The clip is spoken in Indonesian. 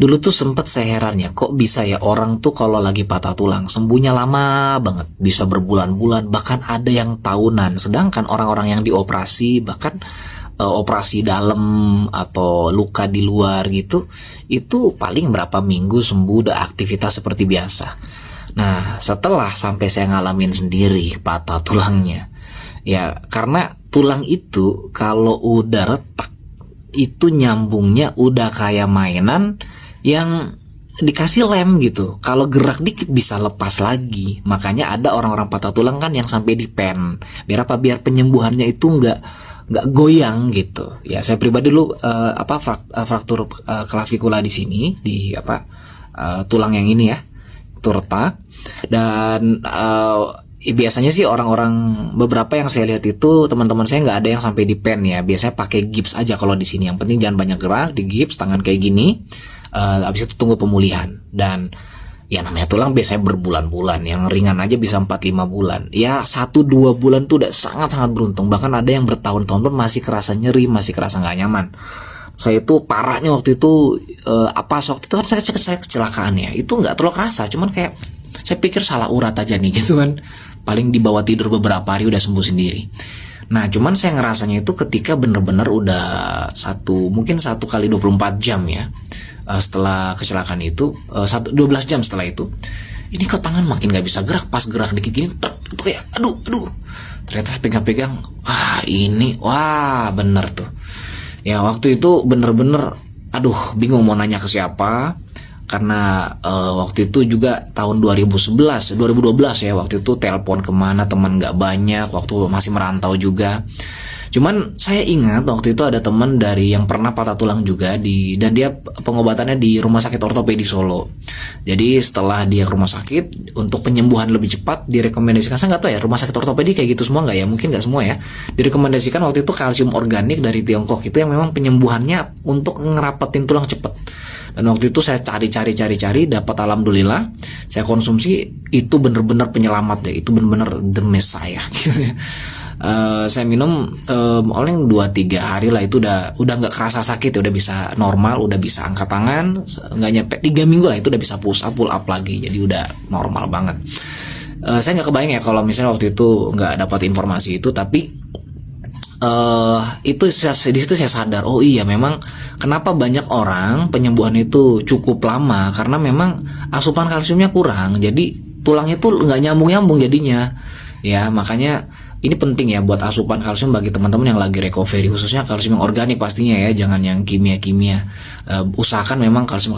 Dulu tuh sempet saya heran ya, kok bisa ya orang tuh kalau lagi patah tulang sembuhnya lama banget, bisa berbulan-bulan, bahkan ada yang tahunan. Sedangkan orang-orang yang dioperasi, bahkan operasi dalam atau luka di luar gitu, itu paling berapa minggu sembuh, udah aktivitas seperti biasa. Nah, setelah sampai saya ngalamin sendiri patah tulangnya, ya karena tulang itu kalau udah retak, itu nyambungnya udah kayak mainan yang dikasih lem gitu. Kalau gerak dikit bisa lepas lagi. Makanya ada orang-orang patah tulang kan yang sampai di pen. Biar apa? Biar penyembuhannya itu nggak goyang gitu. Ya saya pribadi dulu fraktur klavikula di sini di tulang yang ini ya, itu retak. Dan biasanya sih orang-orang beberapa yang saya lihat itu teman-teman saya nggak ada yang sampai di pen ya. Biasanya pakai gips aja kalau di sini. Yang penting jangan banyak gerak, di gips tangan kayak gini. Habis itu tunggu pemulihan. Dan ya namanya tulang biasanya berbulan-bulan. Yang ringan aja bisa 4-5 bulan. Ya 1-2 bulan tuh udah sangat-sangat beruntung. Bahkan ada yang bertahun-tahun pun masih kerasa nyeri, masih kerasa nggak nyaman. Saya itu parahnya waktu itu waktu itu kan saya kecelakaan ya. Itu nggak terlalu kerasa, cuman kayak saya pikir salah urat aja nih gitu kan. Paling dibawa tidur beberapa hari udah sembuh sendiri. Nah cuman saya ngerasanya itu ketika bener-bener udah mungkin 1 kali 24 jam ya, setelah kecelakaan itu, 12 jam setelah itu, ini kok tangan makin gak bisa gerak. Pas gerak dikit gini itu kayak aduh, ternyata pegang-pegang, bener tuh ya. Waktu itu bener-bener bingung mau nanya ke siapa. Karena waktu itu juga tahun 2012 ya, waktu itu telepon kemana teman nggak banyak, waktu masih merantau juga. Cuman saya ingat waktu itu ada teman dari yang pernah patah tulang juga dan dia pengobatannya di Rumah Sakit Ortopedi Solo. Jadi setelah dia ke rumah sakit untuk penyembuhan lebih cepat direkomendasikan, saya nggak tahu ya rumah sakit ortopedi kayak gitu semua nggak ya, mungkin nggak semua ya. Direkomendasikan waktu itu kalsium organik dari Tiongkok itu yang memang penyembuhannya untuk ngerapetin tulang cepat. Dan waktu itu saya cari, dapat alhamdulillah, saya konsumsi, itu bener-bener penyelamat deh, itu bener-bener the messiah gitu ya. Saya minum oleh 2-3 hari lah, itu udah nggak kerasa sakit, udah bisa normal, udah bisa angkat tangan, nggak nyampe 3 minggu lah itu udah bisa push up, pull up lagi, jadi udah normal banget. Saya nggak kebayang ya kalau misalnya waktu itu nggak dapat informasi itu, tapi di situ saya sadar, oh iya memang kenapa banyak orang penyembuhan itu cukup lama, karena memang asupan kalsiumnya kurang, jadi tulangnya tuh nggak nyambung jadinya ya. Makanya ini penting ya buat asupan kalsium bagi teman-teman yang lagi recovery, khususnya kalsium yang organik pastinya ya, jangan yang kimia-kimia. Usahakan memang kalsium